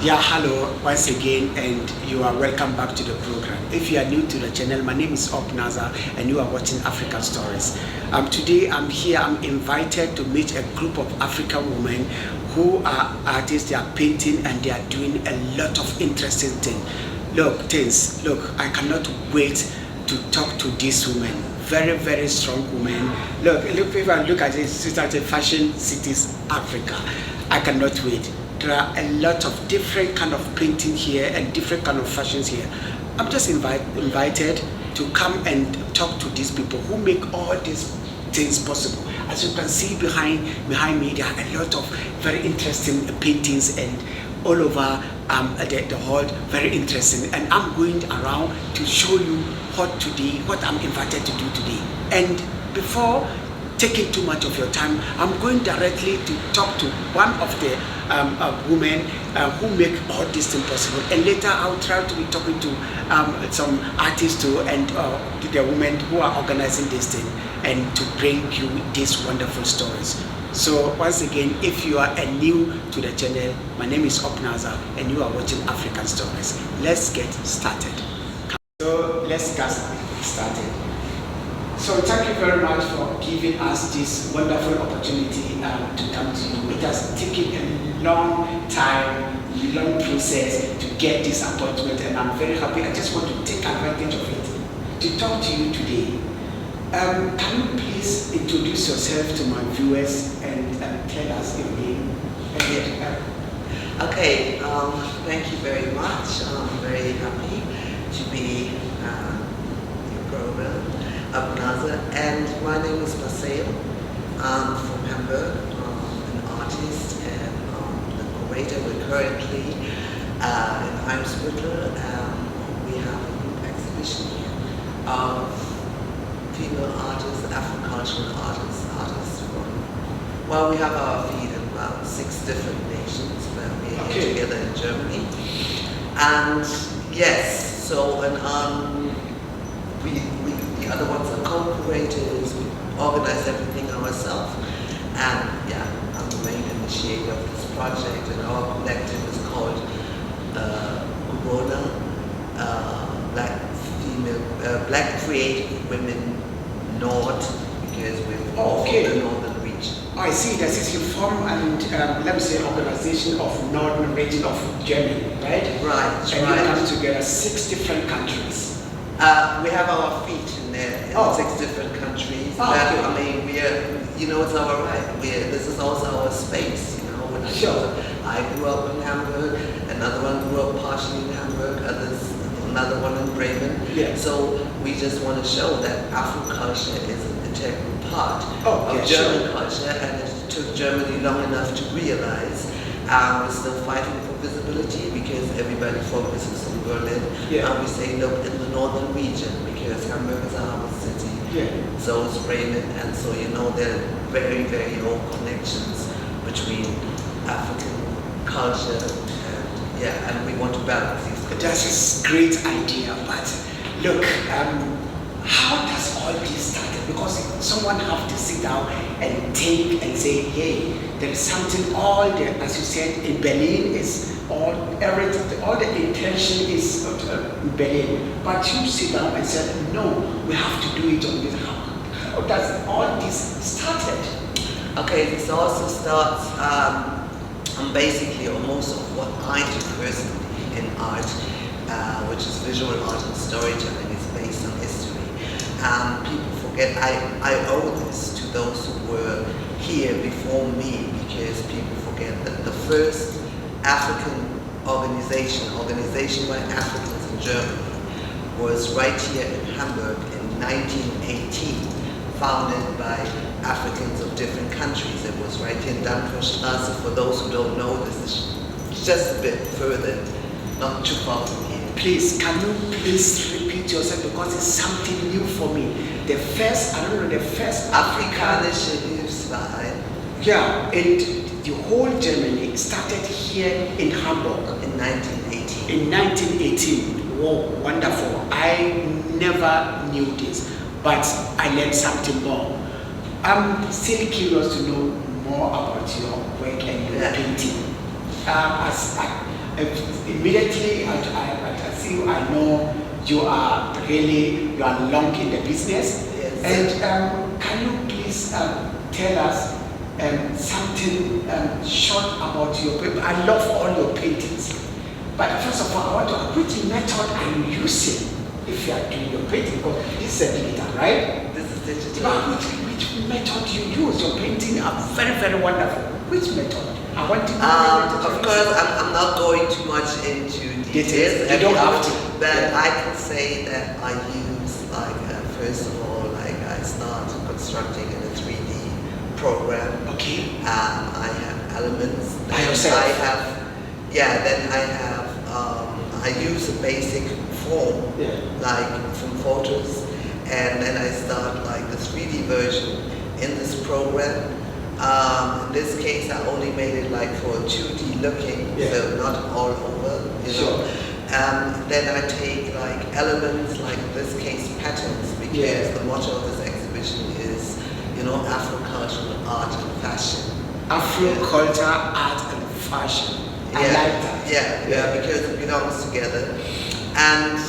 Yeah, hello once again, and you are welcome back to the program. If you are new to the channel, my name is Naza, and you are watching African Stories. Today I'm here, I'm invited to meet a group of African women who are artists. They are painting and they are doing a lot of interesting things. Look, I cannot wait to talk to these women. Very, very strong women. Look, if I look at it, it's at a fashion cities, Africa. I cannot wait. There are a lot of different kind of painting here and different kind of fashions here. I'm just invited to come and talk to these people who make all these things possible. As you can see behind me, there are a lot of very interesting paintings and all over the hall, very interesting. And I'm going around to show you what I'm invited to do today. And before taking too much of your time, I'm going directly to talk to one of the women who make all this thing possible, and later I'll try to be talking to some artists too, and the women who are organizing this thing, and to bring you these wonderful stories. So once again, if you are new to the channel, my name is Naza, and you are watching African Stories. Let's get started. So let's get started. So thank you very much for giving us this wonderful opportunity to come to you. It has taken a long time, long process to get this appointment, and I'm very happy. I just want to take advantage of it to talk to you today. Can you please introduce yourself to my viewers and tell us your name? Okay, thank you very much. I'm very happy to be in your program. And my name is Marcel. I'm from Hamburg. I'm an artist and a curator. We're currently in Eimsbüttel. We have a group exhibition here of female artists, Afro-cultural artists from, well, we have our feet in about 6 different nations where we are here together in Germany. And yes, so, and the other ones are co-curators. We organize everything ourselves, and yeah, I'm the main initiator of this project. And our collective is called Corona, Black Creative Women North, because we're from the northern region. I see. That is you form and let me say organization of northern region of Germany, right? Right. And you come together 6 different countries. We have our feet in there in 6 different countries. I mean, we are, it's our right. This is also our space, Sure. I grew up in Hamburg, another one grew up partially in Hamburg, another one in Bremen. Yeah. So we just want to show that Afro-culture is an integral part of German culture, and it took Germany long enough to realize we're still fighting for visibility because everybody focuses on Berlin. Yeah. And we say, look, in the northern region, because Hamburg is a harbor city, so is Bremen, and so there are very, very old connections between African culture and we want to balance these things. That's a great idea, but look, how does all this start? Because someone have to sit down and think and say, hey, there is something, as you said, in Berlin is all the intention is in Berlin. But you sit down and said, no, we have to do it on this. How does all this started? Okay, this also starts basically on most of what I do personally in art, which is visual art and storytelling, is based on history. People forget, I owe this to those who were here before me, because people forget that the first African organization by Africans in Germany, was right here in Hamburg in 1918, founded by Africans of different countries. It was right here in Dampferstraße. For those who don't know, this is just a bit further, not too far from here. Please, can you please repeat yourself, because it's something new for me. The first Afrikanische Hilfsverein. Yeah, and the whole Germany started here in Hamburg in 1918. In 1918. Wow, wonderful. I never knew this, but I learned something more. I'm still curious to know more about your work and your painting. Immediately I see you, I know you are long in the business. Yes. And can you please tell us something short about your painting? I love all your paintings. But first of all, I want to know which method are you using if you are doing your painting? Because this is a digital, right? This is digital. But which method you use? Your painting are very, very wonderful. Which method? I want to know. Of course, I'm not going too much into details. You don't have to. But I can say that I use, like, first of all, like, I start constructing in a 3D program. Okay. I have elements. By yourself? I use a basic form, like from photos, and then I start like the 3D version in this program. In this case, I only made it like for 2D looking, so not all over, you know. Then I take like elements, like in this case patterns, because the motto of this exhibition is, you know, Afro-cultural art and fashion. Afro-culture, art and fashion. I like that. Yeah, because it belongs together. And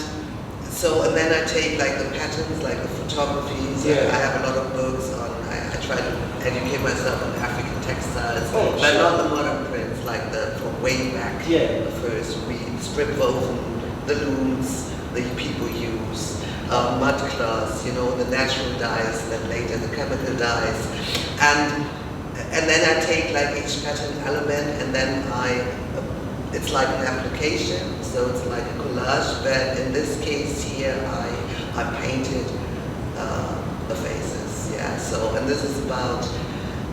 then I take like the patterns, like the photographies. I have a lot of books on, I try to educate myself on African textiles, but not the modern prints, like from way back. The first strip woven, the looms that people use, mud cloths, you know, the natural dyes, then later the chemical dyes. And then I take like each pattern element, and then it's like an application, so it's like a collage, but in this case here I painted the faces, and this is about,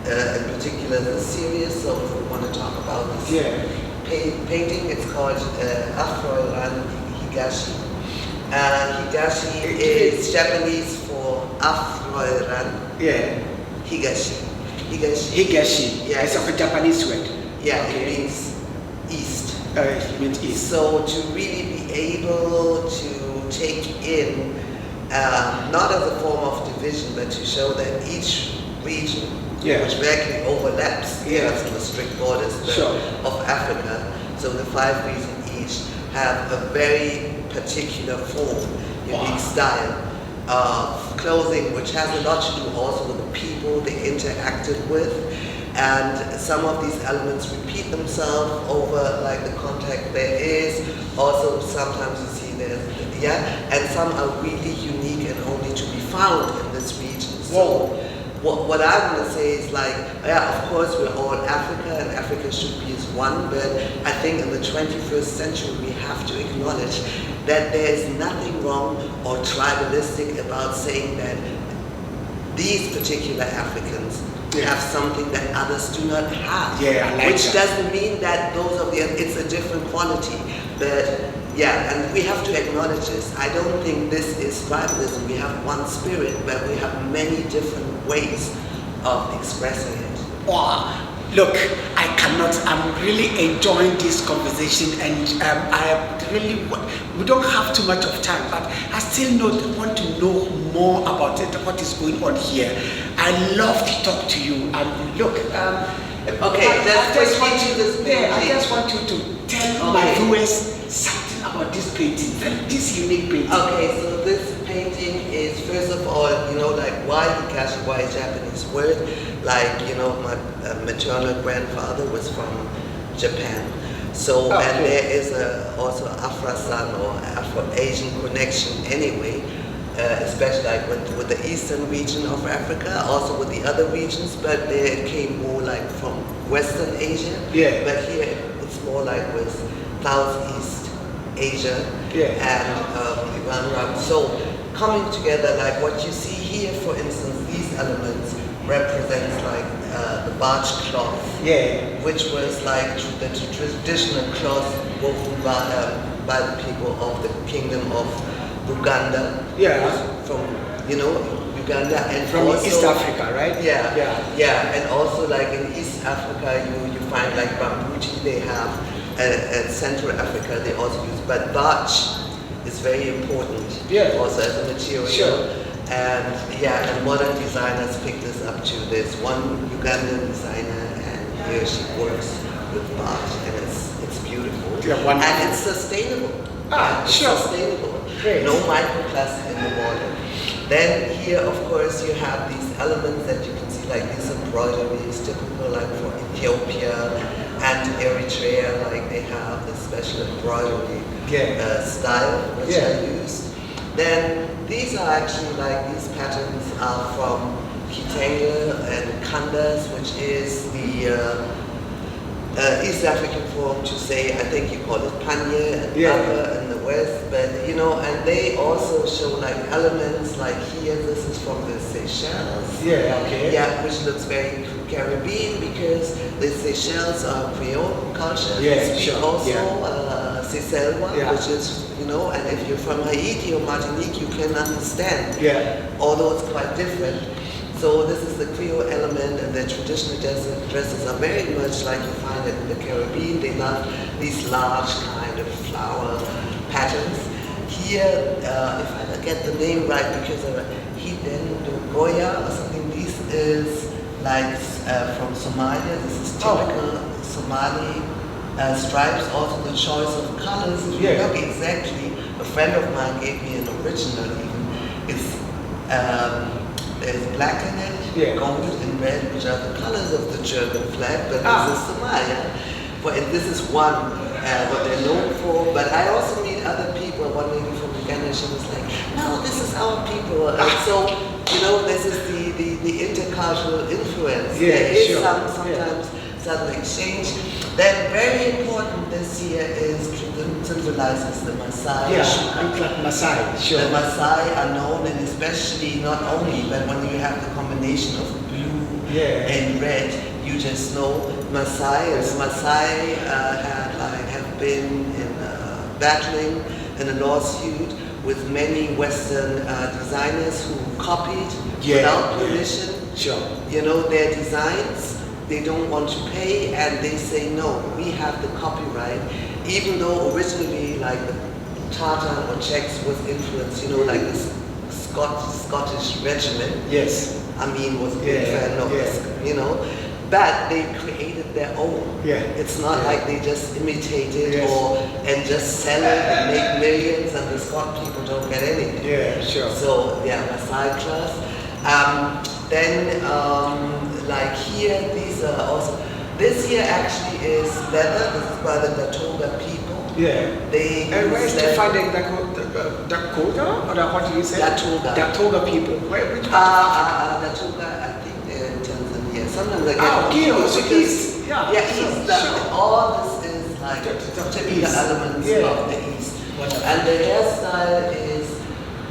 in particular, the series, so if we want to talk about this painting, it's called Afro-Ran Higashi. Higashi is Japanese for Afro-Ran. Higashi. Higashi. It's a Japanese word. It means east. It means east. So to really be able to take in, not as a form of division, but to show that each region, which directly overlaps the strict borders of Africa, so the 5 regions each have a very particular form, unique style of clothing, which has a lot to do also with the people they interacted with. And some of these elements repeat themselves over like the contact there is. Also sometimes you see there's, and some are really unique and only to be found in this region. So what I want to say is like, of course we're all Africa and Africa should be as one, but I think in the 21st century we have to acknowledge that there is nothing wrong or tribalistic about saying that these particular Africans have something that others do not have. Which doesn't mean that those of the, it's a different quality. But and we have to acknowledge this. I don't think this is tribalism. We have one spirit, but we have many different ways of expressing it. Wow. Look, I'm really enjoying this conversation, and we don't have too much of time, but I still want to know more about it, what is going on here. I love to talk to you, and look, I just want you to tell my viewers something about this painting, this unique painting. Okay, so this painting is, first of all, you know, like why Higashi, why a Japanese word? Like, you know, my maternal grandfather was from Japan. So, and there is also Afro-San or Afro-Asian connection anyway, especially like with the eastern region of Africa, also with the other regions, but there it came more like from Western Asia. But here it's more like with Southeast Asia and Iran. So coming together, like what you see here, for instance, these elements represents like the barge cloth, which was like the traditional cloth woven by the people of the kingdom of Uganda. From, you know, Uganda, and from also, East Africa, right? And also like in East Africa, you find like bambuti. They have Central Africa. They also use, but barge is very important. Also as a material. And modern designers pick this up too. There's one Ugandan designer, and here she works with barge, and it's Yeah, wonderful. And it's sustainable. Ah, it's sure. Sustainable. Great. No microplastic in the water. Then here, of course, you have these elements that you can see, like this embroidery is typical, like for Ethiopia and Eritrea, like they have this special embroidery style which I use. Then these are actually like these patterns are from Kitenge and Kandas, which is the East African form to say, I think you call it Panye and Baba in the West, but you know, and they also show like elements like here, this is from the Seychelles. Yeah, okay. Yeah, which looks very Caribbean because the Seychelles are Creole culture. Yeah, speak sure. also Seychellois, which is, you know, and if you're from Haiti or Martinique, you can understand. Yeah. Although it's quite different. So this is the Creole element, and the traditional dresses are very much like you find it in the Caribbean. They love these large kind of flower patterns. Here, if I get the name right, because Hiden Goya or something, this is like from Somalia. This is typical Somali stripes. Also the choice of colors. If you look exactly, a friend of mine gave me an original even. It's there's black in it, gold and red, which are the colors of the German flag, but this is Somalia. And this is one, what they're known for. But I also meet other people, one lady from Uganda, she was like, no, this is our people. And so, you know, this is the intercultural influence. There is sometimes some exchange. Then very important this year is symbolizes the Maasai. Maasai, sure. The Maasai are known, and especially not only, but when you have the combination of blue and red, you just know Maasai. And the Maasai have been battling in a lawsuit with many Western designers who copied without permission. Sure. You know, their designs. They don't want to pay, and they say, no, we have the copyright, even though originally like the Tartan or Czechs was influenced, you know, like this Scottish regiment. Yes. I mean, was a big fan of this, you know, but they created their own. Yeah. It's not like they just imitated and just sell it and make millions, and the Scot people don't get anything. Yeah, sure. So, Maasai class. Then, like here, these are also, this here actually is leather. This is by the Datoga people. Yeah. And where is defined Dakota? Or what do you say? Datoga. Datoga people. Which part? Datoga, I think they're in Tanzania. Sometimes I get also East. All this is like typical elements of the East. And the hairstyle is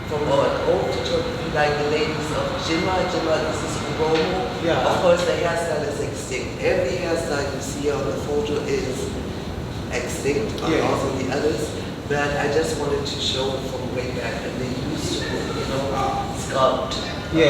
from old photography, like the ladies of Jima. This is Uromo. Of course, the hairstyle is extinct. Every hairstyle you see on the photo is extinct, and also the others. But I just wanted to show it from way back, and they used to, you know, sculpt the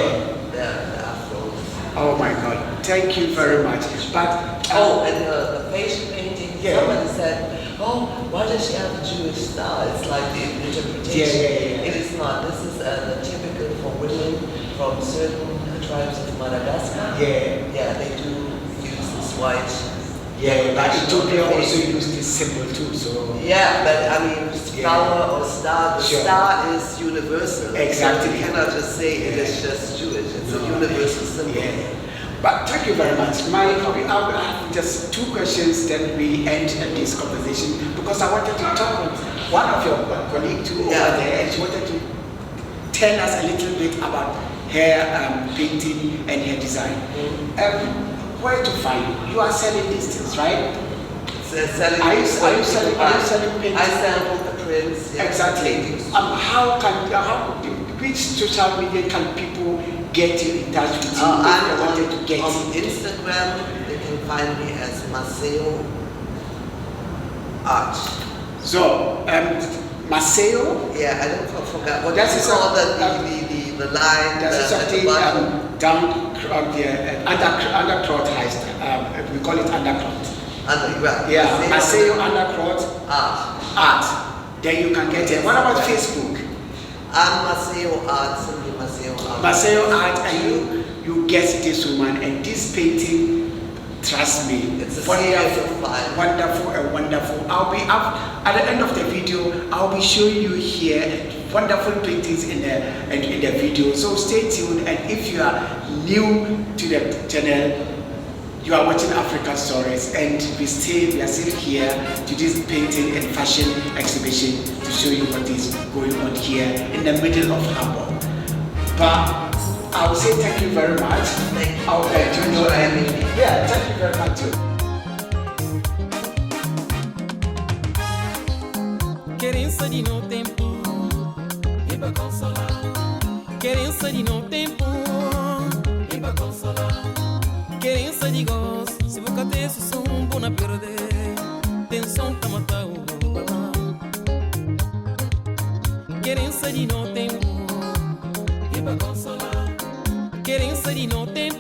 afros. Oh my God! Thank you very much. But and the facial painting. Somebody said, oh, why does she have a Jewish style? It's like the interpretation. It is not. This is the typical for women from certain tribes of Madagascar. They do use this white. But Ethiopia also used this symbol too. So but I mean, flower or star. The star is universal. Exactly. So you cannot just say it is just Jewish. It's a universal symbol. But thank you very much. I have just two questions, then we end this conversation, because I wanted to talk with one of your colleagues too over there, and she wanted to tell us a little bit about hair painting and hair design. Where to find you? You are selling these things, right? Are you selling paintings? I sell the prints. Exactly. Which social media can people get you in touch with you? On Instagram, they can find me as Maceo Art. So, Maceo? I don't forget what that's called the line. That's something down the undercloth heist. We call it undercloth. Maceo undercloth art. Then you can get it. What about Facebook? I'm Maceo Art, simply Maceo Art. Maceo Art, and you get this woman and this painting Trust me, it's a series of 5. Wonderful and wonderful. I'll be up at the end of the video. I'll be showing you here wonderful paintings in the video. So stay tuned. And if you are new to the channel, you are watching African Stories, and we are still here to this painting and fashion exhibition to show you what is going on here in the middle of Hamburg. But I will say thank you very much. Thank you. Yeah, thank you very much too. Querença de no tempo, riba consolar. Querença de no tempo, riba consolar. Querença de gosto, se vou cadê se sou bom na perder. Tensão pra matar o babá. Querença de no tempo, riba consolar. Querença de no tempo.